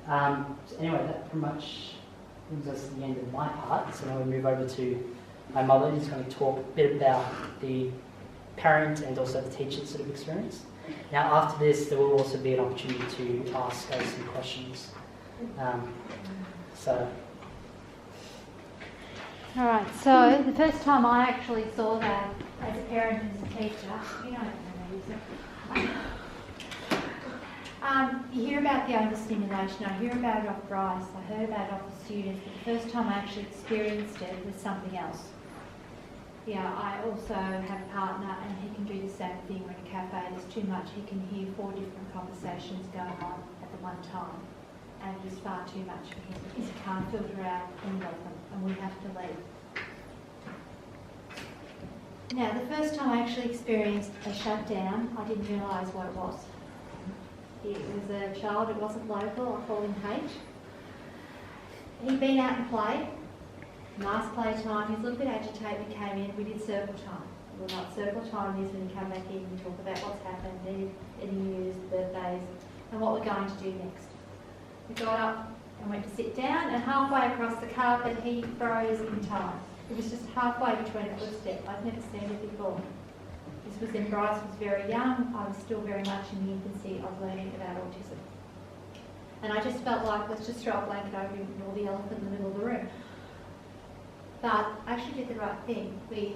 So anyway, that pretty much brings us to the end of my part. So now we move over to my mother, who's going to talk a bit about the parent and also the teacher sort of experience. Now after this, there will also be an opportunity to ask us some questions. Alright, so the first time I actually saw that as a parent and as a teacher, you don't know, you hear about the overstimulation, I hear about it off Bryce, I heard about it off the students, but the first time I actually experienced it was something else. Yeah, I also have a partner and he can do the same thing when in a cafe there's too much, he can hear 4 different conversations going on at the one time. And it is far too much for him because he can't filter out any of them and we have to leave. Now, the first time I actually experienced a shutdown, I didn't realise what it was. It was a child, it wasn't local, I call him H. He'd been out and played, nice play time, he was a little bit agitated, we came in, we did circle time. Well, not circle time is when you come back in and talk about what's happened, any news, birthdays, and what we're going to do next. We got up and went to sit down, and halfway across the carpet he froze in time. It was just halfway between a footstep. I'd never seen it before. This was when Bryce was very young. I was still very much in the infancy of learning about autism. And I just felt like, let's just throw a blanket over him and all the elephant in the middle of the room. But I actually did the right thing. We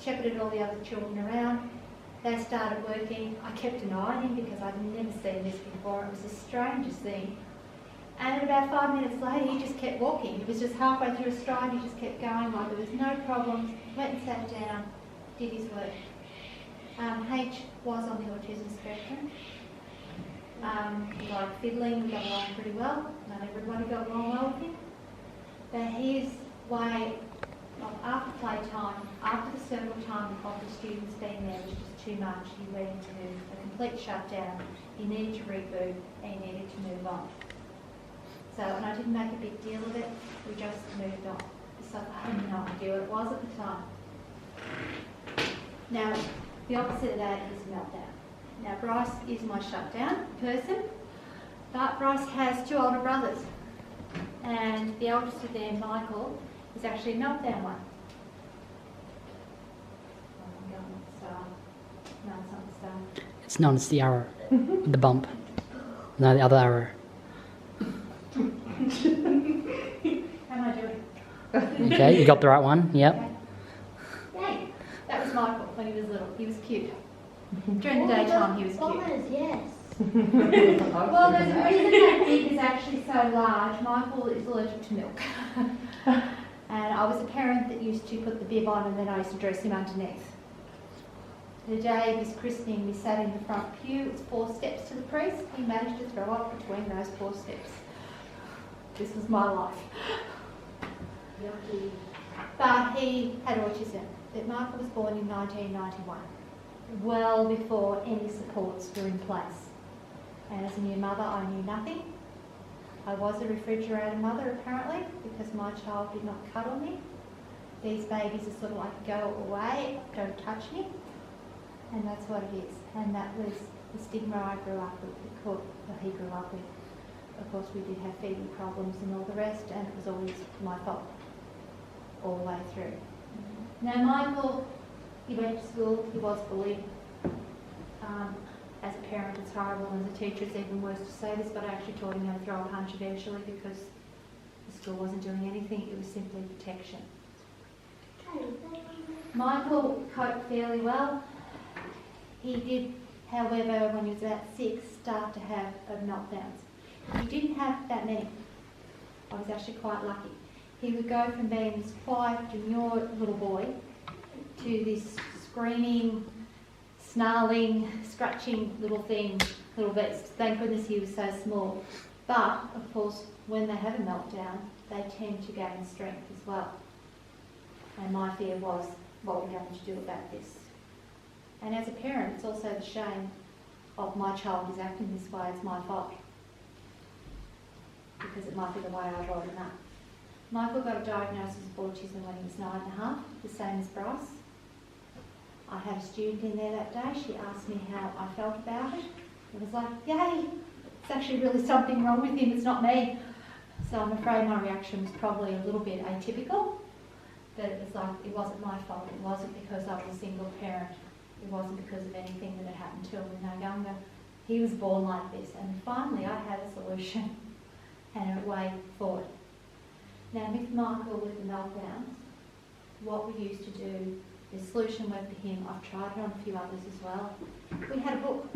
shepherded all the other children around. They started working. I kept an eye on him because I'd never seen this before. It was the strangest thing. And about 5 minutes later, he just kept walking. He was just halfway through a stride, he just kept going like there was no problems. Went and sat down, did his work. H was on the autism spectrum. He liked fiddling, we got along pretty well. Not everybody got along well with him. But his way of after playtime, after the circle time of the students being there was just too much. He went into a complete shutdown. He needed to reboot and he needed to move on. So, and I didn't make a big deal of it, we just moved on. So I had no idea what it was at the time. Now, the opposite of that is meltdown. Now, Bryce is my shutdown person, but Bryce has 2 older brothers. And the oldest of them, Michael, is actually a meltdown one. No, it's not the star. It's known as the arrow, the bump. No, the other arrow. How am I doing? Okay, you got the right one, yep. Yay! That was Michael when he was little. He was cute. During the daytime, he was cute. Yes. Well, there's a reason that bib is actually so large. Michael is allergic to milk. And I was a parent that used to put the bib on and then I used to dress him underneath. The day of his christening, we sat in the front pew. It's 4 steps to the priest. He managed to throw up between those 4 steps. This was my life. But he had autism. But Michael was born in 1991, well before any supports were in place. And as a new mother, I knew nothing. I was a refrigerator mother, apparently, because my child did not cuddle me. These babies are sort of like, go away, don't touch me. And that's what it is. And that was the stigma I grew up with, that he grew up with. Of course, we did have feeding problems and all the rest, and it was always my fault all the way through. Now, Michael, he went to school, he was bullied. As a parent, it's horrible, and as a teacher, it's even worse to say this, but I actually taught him how to throw a punch eventually because the school wasn't doing anything, it was simply protection. Michael coped fairly well. He did, however, when he was about 6, start to have meltdowns. He didn't have that many. I was actually quite lucky. He would go from being this quiet, demure little boy to this screaming, snarling, scratching little thing, little beast. Thank goodness he was so small. But, of course, when they have a meltdown, they tend to gain strength as well. And my fear was, what we're going to do about this. And as a parent, it's also the shame of my child is acting this way, it's my fault. Because it might be the way I brought him up. Michael got a diagnosis of autism when he was 9.5, the same as Bryce. I had a student in there that day, she asked me how I felt about it. It was like, yay, it's actually really something wrong with him, it's not me. So I'm afraid my reaction was probably a little bit atypical, but it was like, it wasn't my fault, it wasn't because I was a single parent, it wasn't because of anything that had happened to him when they were younger. He was born like this, and finally I had a solution and a way forward. Now with Michael, with the meltdowns, what we used to do, the solution went for him, I've tried it on a few others as well. We had a book.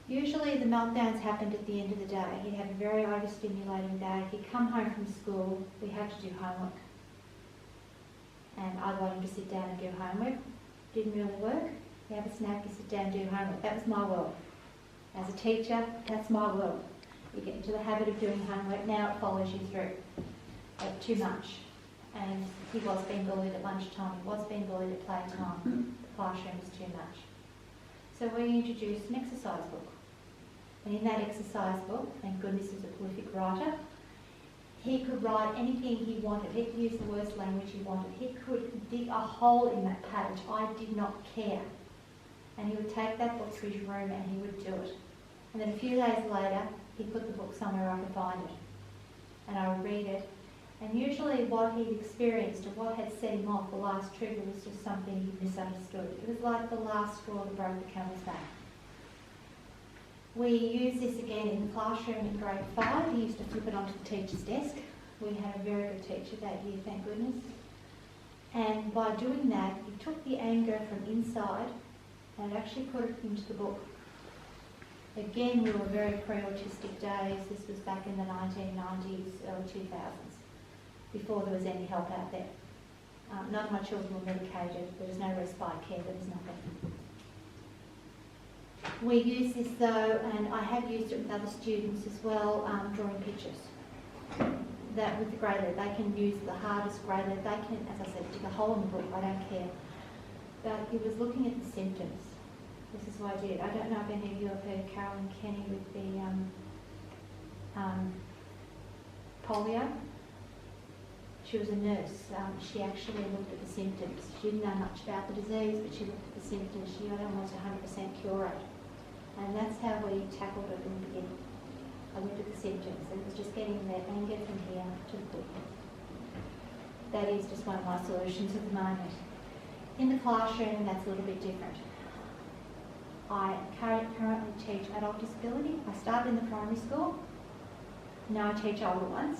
Usually the meltdowns happened at the end of the day. He'd have a very overstimulating day. He'd come home from school, we had to do homework. And I'd want him to sit down and do homework. Didn't really work. You have a snack, you sit down and do homework. That was my world. As a teacher, that's my world. You get into the habit of doing homework, now it follows you through. Too much. And he was being bullied at lunchtime, he was being bullied at playtime. The classroom was too much. So we introduced an exercise book. And in that exercise book, thank goodness he's a prolific writer, he could write anything he wanted. He could use the worst language he wanted. He could dig a hole in that page. I did not care. And he would take that book to his room and he would do it. And then a few days later, he put the book somewhere I could find it. And I would read it. And usually what he'd experienced or what had set him off, the last trigger, was just something he misunderstood. It was like the last straw that broke the camel's back. We used this again in the classroom in grade 5. He used to flip it onto the teacher's desk. We had a very good teacher that year, thank goodness. And by doing that, he took the anger from inside and actually put it into the book. Again, we were very pre-autistic days. This was back in the 1990s, early 2000s, before there was any help out there. None of my children were medicated. There was no respite care. There was nothing. We use this though, and I have used it with other students as well, drawing pictures. That with the grey lead, they can use the hardest grey lead. They can, as I said, dig a hole in the book, I don't care. But he was looking at the symptoms. This is what I did. I don't know if any of you have heard of Carolyn Kenny with the polio. She was a nurse. She actually looked at the symptoms. She didn't know much about the disease, but she looked at the symptoms. She got almost 100% cure rate. And that's how we tackled it in the beginning. I looked at the symptoms, and it was just getting that anger from here to the book. That is just one of my solutions at the moment. In the classroom, that's a little bit different. I currently teach adult disability. I started in the primary school. Now I teach older ones.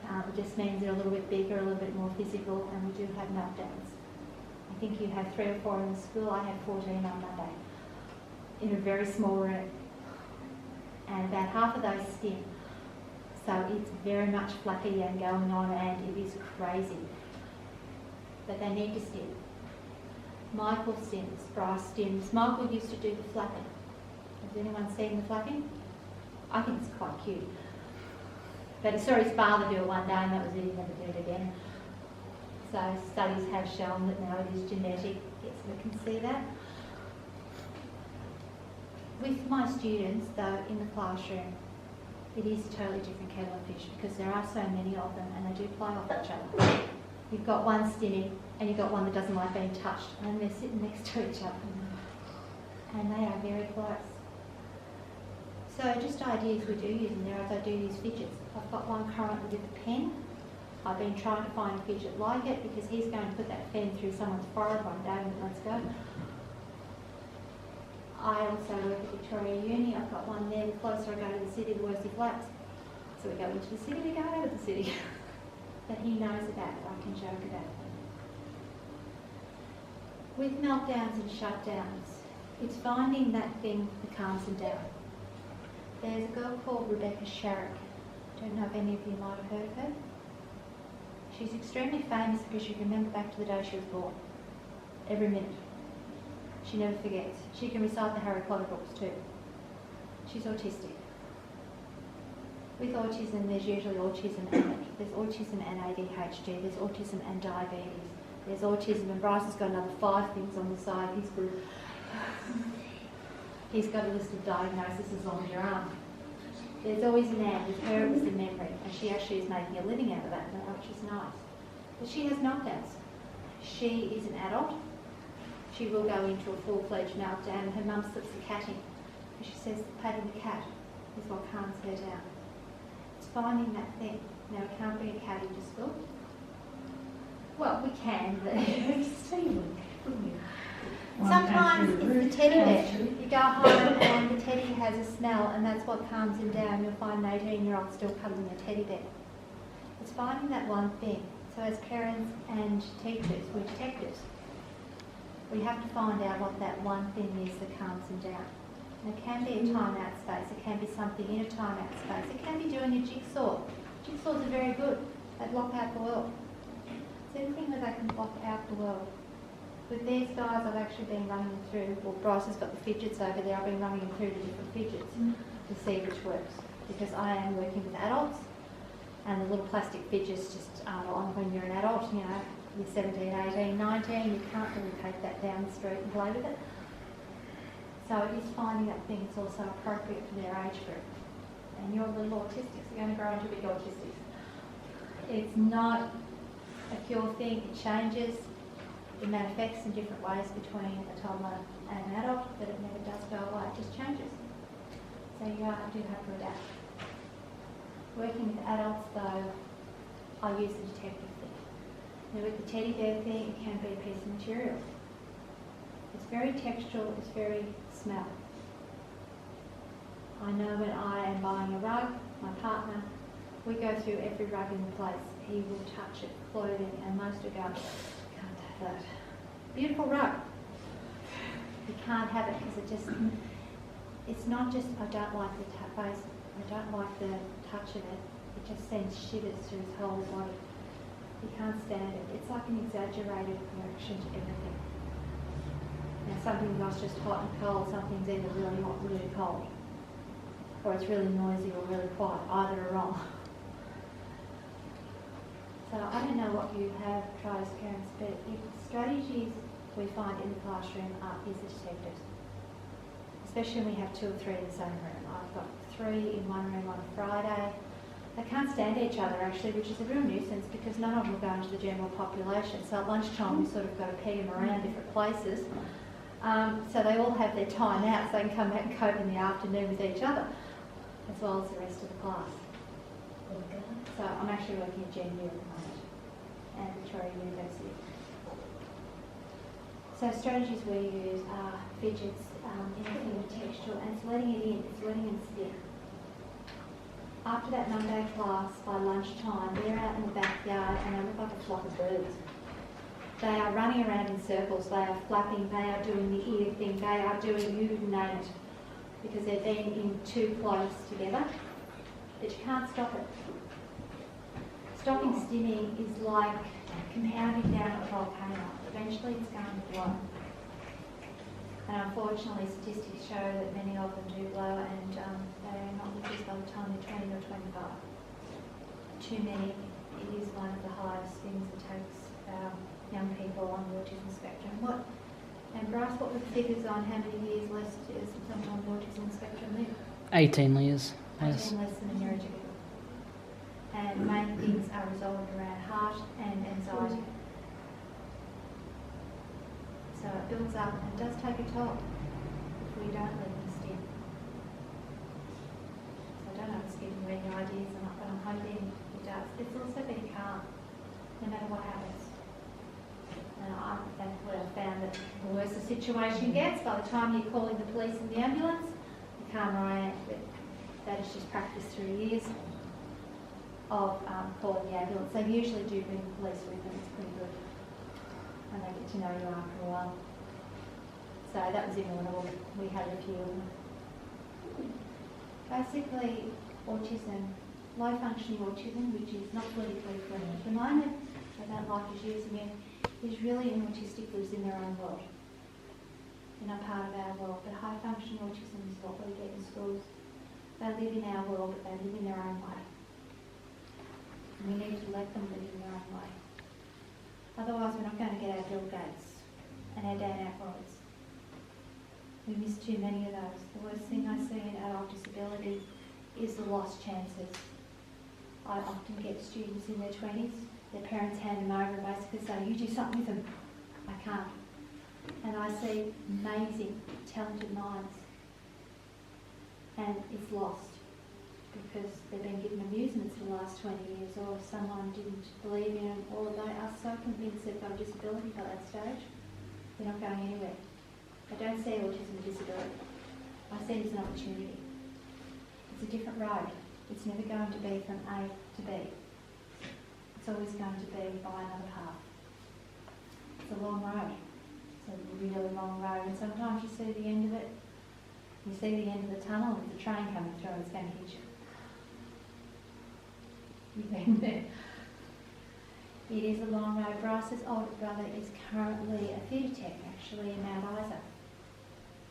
It just means they're a little bit bigger, a little bit more physical, and we do have meltdowns. I think you have 3 or 4 in the school. I had 14 on Monday in a very small room. And about half of those stim. So it's very much fluffy and going on, and it is crazy. But they need to stim. Michael stims, Bryce stims. Michael used to do the flapping. Has anyone seen the flapping? I think it's quite cute. But he saw his father do it one day and that was it, he never did it again. So studies have shown that now it is genetic. Yes, we can see that. With my students, though, in the classroom, it is a totally different kettle of fish because there are so many of them and they do play off each other. You've got one stimming and you've got one that doesn't like being touched, and they're sitting next to each other and they are very close. So just ideas we do use in there as I do use fidgets. I've got one currently with a pen. I've been trying to find a fidget like it because he's going to put that pen through someone's forehead one day and let's go. I also work at Victoria Uni. I've got one there. The closer I go to the city, the worse he flaps. So we go into the city, we go out of the city. That he knows about, I can joke about. With meltdowns and shutdowns, it's finding that thing that calms them down. There's a girl called Rebecca Sharrock. Don't know if any of you might have heard of her. She's extremely famous because you remember back to the day she was born. Every minute. She never forgets. She can recite the Harry Potter books too. She's autistic. With autism, there's usually autism and it. There's autism and ADHD. There's autism and diabetes. There's autism, and Bryce has got another 5 things on the side. He's got a list of diagnoses as long as your arm. There's always an and. With her, it was the memory, and she actually is making a living out of that now, which is nice. But she has meltdowns. She is an adult. She will go into a full-fledged meltdown. Her mum slips the cat in. because she says patting the cat is what calms her down. It's finding that thing. Now, we can't bring a cat into school. Well, we can, but sometimes it's the teddy bear. You go home and the teddy has a smell, and that's what calms him down. You'll find an 18-year-old still cuddling a teddy bear. It's finding that one thing. So as parents and teachers, we're detectives. We have to find out what that one thing is that calms them down. And it can be a time-out space. It can be something in a time-out space. It can be doing a jigsaw. Jigsaws are very good. They block out the world. It's anything where they can block out the world. With these guys, I've actually been running them through, well, Bryce has got the fidgets over there. I've been running them through the different fidgets to see which works. Because I am working with adults, and the little plastic fidgets just aren't on when you're an adult. You know, you're 17, 18, 19, you can't really take that down the street and play with it. So it is finding that thing that's also appropriate for their age group. And your little autistics are going to grow into big autistics. It's not a pure thing, it changes. It manifests in different ways between a toddler and an adult, but it never does go away, it just changes. So you do have to adapt. Working with adults though, I use the detective thing. Now with the teddy bear thing, it can be a piece of material. It's very textural, it's very smell. I know when I am buying a rug, my partner, we go through every rug in the place. He will touch it, clothing, and most will go, can't have that. Beautiful rug. You can't have it because it's not just, I don't like the face, I don't like the touch of it. It just sends shivers through his whole body. He can't stand it. It's like an exaggerated reaction to everything. Now something's not just hot and cold, something's either really hot or really cold. Or it's really noisy or really quiet. Either are wrong. So I don't know what you have tried as parents, but if strategies we find in the classroom is the detectives. Especially when we have 2 or 3 in the same room. I've got 3 in one room on a Friday. They can't stand each other actually, which is a real nuisance because none of them will go into the general population. So at lunchtime we sort of got to peg them around different places. So they all have their time out so they can come back and cope in the afternoon with each other, as well as the rest of the class. So I'm actually working at GNU at the moment, and Victoria University. So strategies we use are fidgets, anything textual, and it's letting it in, it's letting it sit. After that Monday class, by lunchtime, they're out in the backyard and they look like a flock of birds. They are running around in circles, they are flapping, they are doing the ear thing, they are doing you name it, because they're being in too close together, but you can't stop it. Stopping stimming is like compounding down a volcano. Eventually it's going to blow. And unfortunately statistics show that many of them do blow and they are not with us by the time they're 20 or 25. Too many, it is one of the hardest things that takes young people on the autism spectrum. And Bryce, what were the figures on how many years less does someone on the autism spectrum live? 18 years. 18 Yes. less than a neurotypical. And the main things are resolved around heart and anxiety. So it builds up and it does take a toll if we don't let them stim. So I don't know if it's giving you any ideas or not, but I'm hoping it does. It's also being calm, no matter what happens. And thankfully I found that the worse the situation gets, by the time you're calling the police and the ambulance, the calmer I am. But that is just practice through years of calling the ambulance. They usually do bring the police with them, it's pretty good. And they get to know you after a while. So that was in order. We had a few of them. Basically, autism, low functioning autism, which is not politically correct at the moment, I don't like us using it, is really an autistic lives in their own world. They're not part of our world, but high functioning autism is what we get in schools. They live in our world, but they live in their own way. And we need to let them live in their own way. Otherwise, we're not going to get our Bill Gates and our Dan Aykroyds. We miss too many of those. The worst thing I see in adult disability is the lost chances. I often get students in their 20s, their parents hand them over and basically say, you do something with them. I can't. And I see amazing, talented minds and is lost because they've been given amusements for the last 20 years, or if someone didn't believe in them, or they are so convinced they've got a disability by that stage, they're not going anywhere. I don't see autism as a disability. I see it as an opportunity. It's a different road. It's never going to be from A to B. It's always going to be by another path. It's a long road. It's a really long road, and sometimes you see the end of it. You see the end of the tunnel, and there's a train coming through and it's going to hit you. You've been there. It is a long road. Bryce's older brother is currently a theatre tech, actually, in Mount Isa.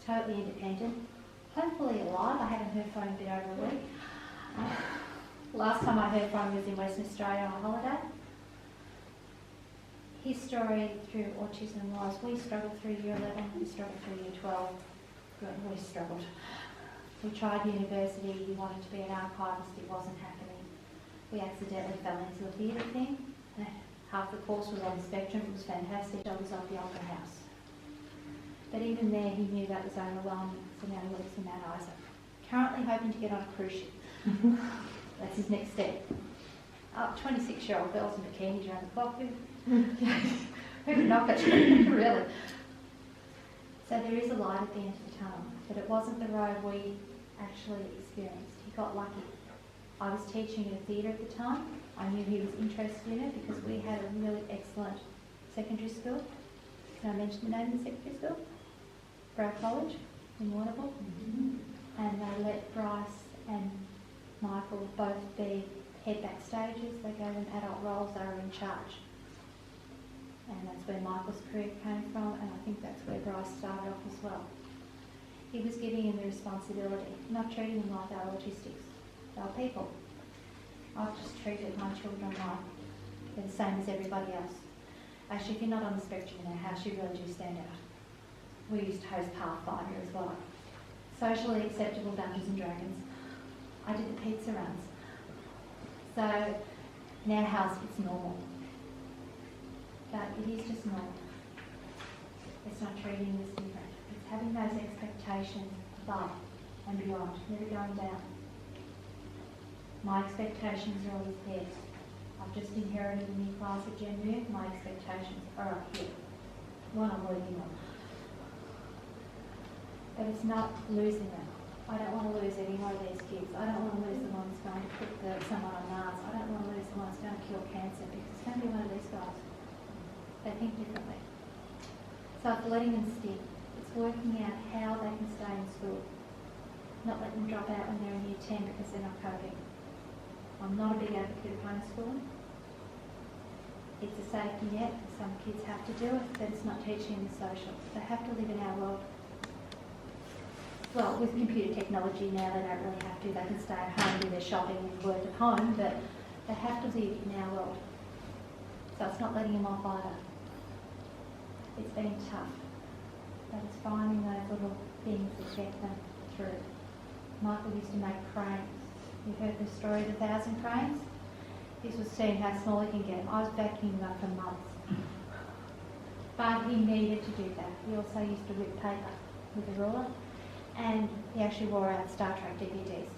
Totally independent. Hopefully alive. I haven't heard from him in a bit over a week. Last time I heard from him was in Western Australia on holiday. His story through autism was, we struggled through year 11, we struggled through year 12. We struggled. We tried university, he wanted to be an archivist, it wasn't happening. We accidentally fell into the theatre thing. Half the course was on the spectrum, it was fantastic. I was off the Opera House. But even there, he knew that was overwhelming, so now he lives in Mount Isa. Currently hoping to get on a cruise ship. That's his next step. 26-year-old girls in bikinis around the clock. Who could knock it? Really? So there is a light at the end of the tunnel, but it wasn't the road we actually experienced. He got lucky. I was teaching in a theatre at the time. I knew he was interested in it because we had a really excellent secondary school. Can I mention the name of the secondary school? Brow College in Warrnambool. And they let Bryce and Michael both be head backstages. They gave them adult roles, they were in charge. And that's where Michael's career came from, and I think that's where Bryce started off as well. He was giving him the responsibility, not treating them like they were autistics. They were people. I've just treated my children like they're the same as everybody else. Actually, if you're not on the spectrum in our house, you really do stand out. We used to host Pathfinder as well. Socially acceptable Dungeons and Dragons. I did the pizza runs. So in our house, it's normal. But it is just normal. It's not treating us different. It's having those expectations above and beyond, never going down. My expectations are always there. I've just inherited a new class at Gender. My expectations are up here. One I'm working on. But it's not losing them. I don't want to lose any one of these kids. I don't want to lose the one that's going to put someone on Mars. I don't want to lose the one that's going to kill cancer, because it's going to be one of these guys. They think differently. So it's letting them stick. It's working out how they can stay in school. Not letting them drop out when they're in year 10 because they're not coping. I'm not a big advocate of homeschooling. It's a safety net. Some kids have to do it, but it's not teaching them the social. They have to live in our world. Well, with computer technology now, they don't really have to. They can stay at home, do their shopping and work at home, but they have to live in our world. So it's not letting them off either. It's been tough, but it's finding those little things that get them through. Michael used to make cranes. You heard the story of 1,000 cranes? This was seeing how small he can get. I was vacuuming them up for months. But he needed to do that. He also used to whip paper with a ruler, and he actually wore out Star Trek DVDs.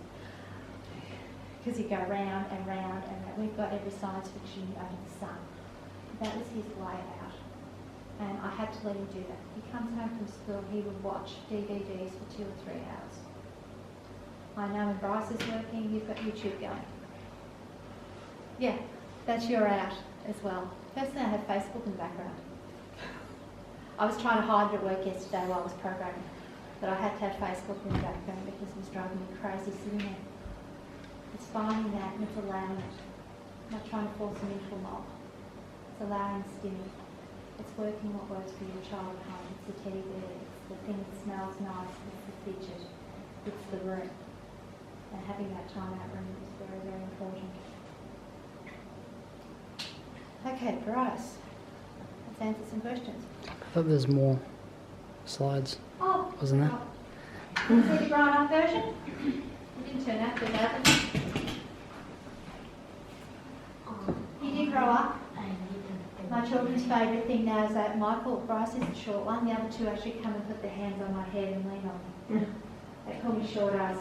Because he'd go round and round and round. We've got every science fiction under the sun. That was his way out. And I had to let him do that. He comes home from school, he would watch DVDs for 2 or 3 hours. I know when Bryce is working, you've got YouTube going. Yeah, that's your out as well. Personally, I have Facebook in the background. I was trying to hide it at work yesterday while I was programming, but I had to have Facebook in the background because it was driving me crazy sitting there. It's finding that and it's allowing it. I'm not trying to force them into a mold. It's allowing stimuli. It's working what works for your child at home. It's the teddy bear, it's the thing that smells nice, it's the fidget, it's the room. And having that time in that room is very, very important. Okay, Bryce, let's answer some questions. I thought there's more slides. Oh, wasn't there? Can you see the grown-up version? You didn't turn out to that. You did grow up. My children's favourite thing now is that Bryce is the short one. The other two actually come and put their hands on my head and lean on me. They call me short ass.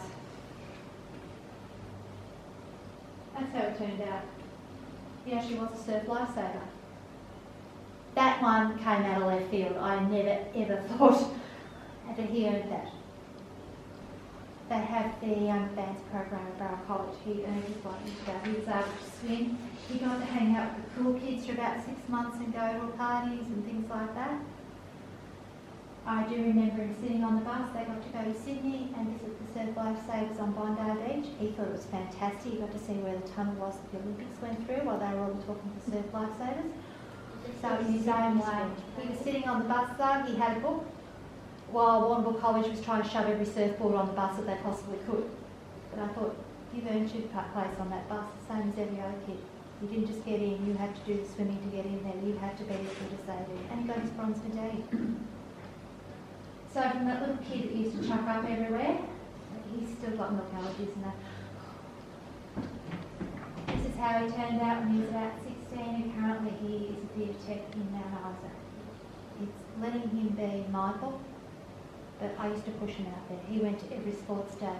it turned out. He actually was a surf lifesaver. That one came out of left field. I never ever thought that he earned that. They have the advanced program at Borough College. He earned his life into that. He was able to swim. He got to hang out with the cool kids for about 6 months and go to parties and things like that. I do remember him sitting on the bus. They got to go to Sydney and visit the surf lifesavers on Bondi Beach. He thought it was fantastic. He got to see where the tunnel was that the Olympics went through while they were all talking to surf lifesavers. So in his own way, he was sitting on the bus though. He had a book while Warrnambool College was trying to shove every surfboard on the bus that they possibly could. But I thought, you've earned your place on that bus, the same as every other kid. You didn't just get in, you had to do the swimming to get in there. You had to be as good as they do. And he got his bronze medallion. So from that little kid that used to chuck up everywhere, he's still got milk allergies and that. This is how he turned out when he was about 16, and currently he is a theatre tech in Mount Isa. It's letting him be mindful, but I used to push him out there. He went to every sports day.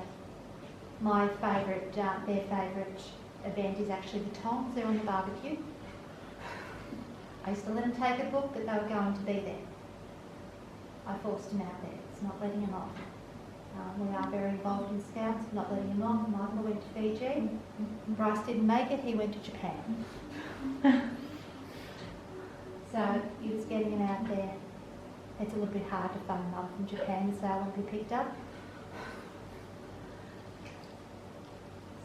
My favourite, their favourite event is actually the Tongs. They're on the barbecue. I used to let him take a book, but they were going to be there. I forced him out there. It's not letting him off. We are very involved in Scouts, not letting him off. Michael went to Fiji. Bryce didn't make it, he went to Japan. So he was getting him out there. It's a little bit hard to phone mum from Japan to say I want to be picked up.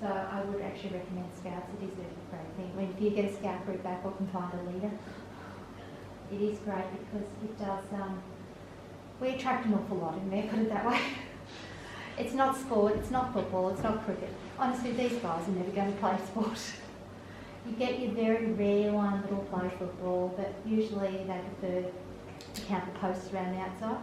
So I would actually recommend Scouts. It is a great thing. When if you get a Scout group back or can find a leader, it is great because it does. We attract an awful lot in there, put it that way. It's not sport, it's not football, it's not cricket. Honestly, these guys are never going to play sport. You get your very rare one that'll play football, but usually they prefer to count the posts around the outside.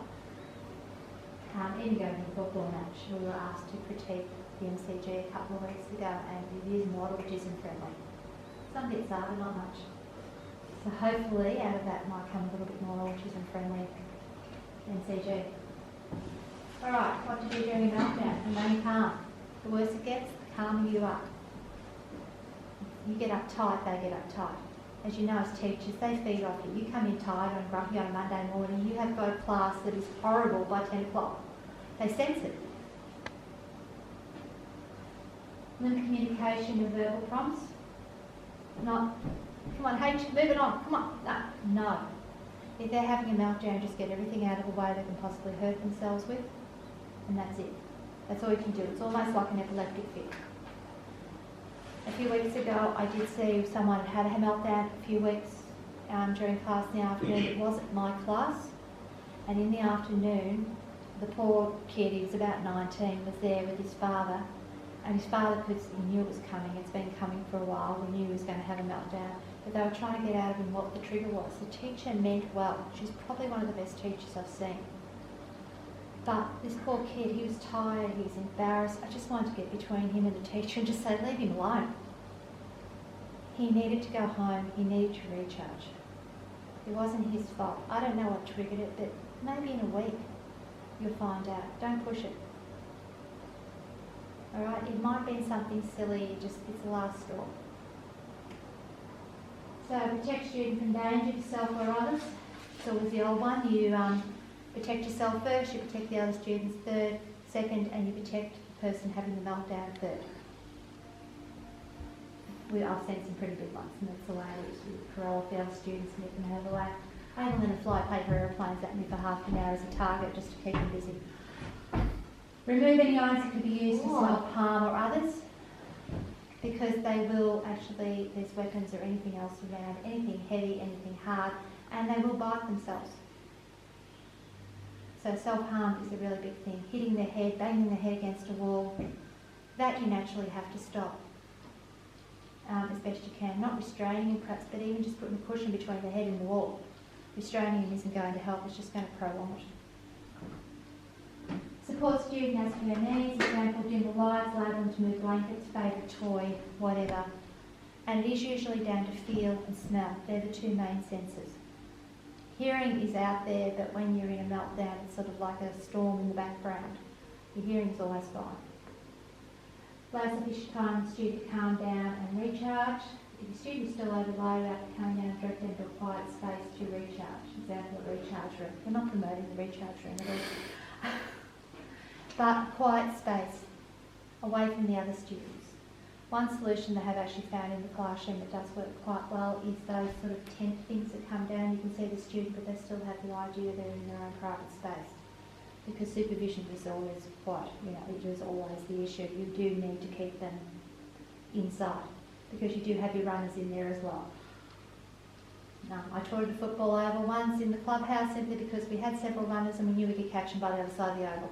Even going to a football match, we were asked to critique the MCG a couple of weeks ago, and it is not autism friendly. Some bits are, but not much. So hopefully out of that might come a little bit more autism friendly MCG. Alright, what to do during meltdown? Remain calm. The worse it gets, the calmer you are. You get uptight, they get uptight. As you know, as teachers, they feed off you. You come in tired and grumpy on a Monday morning, you have got a class that is horrible by 10 o'clock. They sense it. Limit communication with verbal prompts. Not, come on, H, move it on, come on. No. If they're having a meltdown, just get everything out of the way they can possibly hurt themselves with, and that's it. That's all you can do. It's almost like an epileptic fit. A few weeks ago, I did see someone had a meltdown a few weeks during class in the afternoon. It wasn't my class, and in the afternoon, the poor kid, he was about 19, was there with his father, and his father, because he knew it was coming, it's been coming for a while, we knew he was going to have a meltdown, but they were trying to get out of him what the trigger was. The teacher meant well. She's probably one of the best teachers I've seen. But this poor kid, he was tired, he was embarrassed. I just wanted to get between him and the teacher and just say, leave him alone. He needed to go home, he needed to recharge. It wasn't his fault. I don't know what triggered it, but maybe in a week you'll find out. Don't push it. Alright, it might be something silly, just it's the last straw. So protect students from danger, yourself or others. So it was the old one, you protect yourself first, you protect the other students third, second, and you protect the person having the meltdown third. I've seen some pretty big ones, and that's the way it is. You corral off the other students and get them out of the way. I even let them fly paper aeroplanes at me for half an hour as a target just to keep them busy. Remove any items that could be used to self-harm or others, because they will actually, there's weapons or anything else around, anything heavy, anything hard, and they will bite themselves. So self-harm is a really big thing. Hitting their head, banging their head against a wall, that you naturally have to stop as best you can. Not restraining him perhaps, but even just putting a cushion between the head and the wall. Restraining him isn't going to help, it's just going to prolong it. Support student as per their needs, example, dim the lights, allow them to move blankets, favourite toy, whatever. And it is usually down to feel and smell. They're the two main senses. Hearing is out there, but when you're in a meltdown, it's sort of like a storm in the background. Your hearing's always gone. Allow sufficient time for the student to calm down and recharge. If the student is still overloaded after calming down, direct them to a quiet space to recharge. Example, a recharge room. We're not promoting the recharge room at all. But quiet space, away from the other students. One solution they have actually found in the classroom that does work quite well is those sort of tent things that come down. You can see the student, but they still have the idea they're in their own private space. Because supervision is always it is always the issue. You do need to keep them inside because you do have your runners in there as well. Now, I toured a football oval once in the clubhouse simply because we had several runners and we knew we could catch them by the other side of the oval.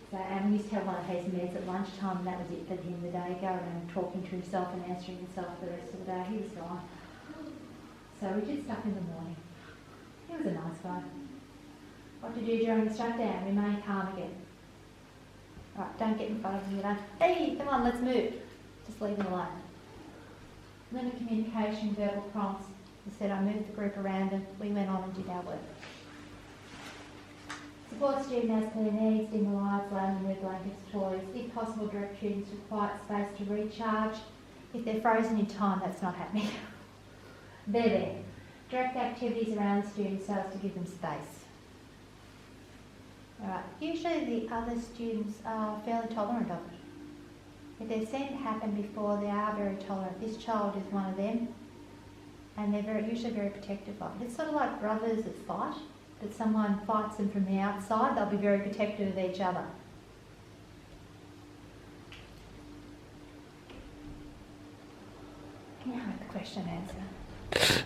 So, and we used to have one of his meds at lunchtime, and that was it for him the day, go around talking to himself and answering himself for the rest of the day. He was gone. So we did stuff in the morning. He was a nice guy. What to do during the shutdown? Remain calm again. Right, don't get in front of him, hey, come on, let's move. Just leave him alone. Limit communication, verbal prompts. Instead, I moved the group around and we went on and did our work. Support student as per their needs, dim the lights, allow them to move blankets, toys. If possible, direct students to a quiet space to recharge. If they're frozen in time, that's not happening. They're there. Direct activities around the students so as to give them space. Alright, usually the other students are fairly tolerant of it. If they've seen it happen before, they are very tolerant. This child is one of them, and they're usually very protective of it. It's sort of like brothers that fight, but someone fights them from the outside, they'll be very protective of each other. Now the question and answer.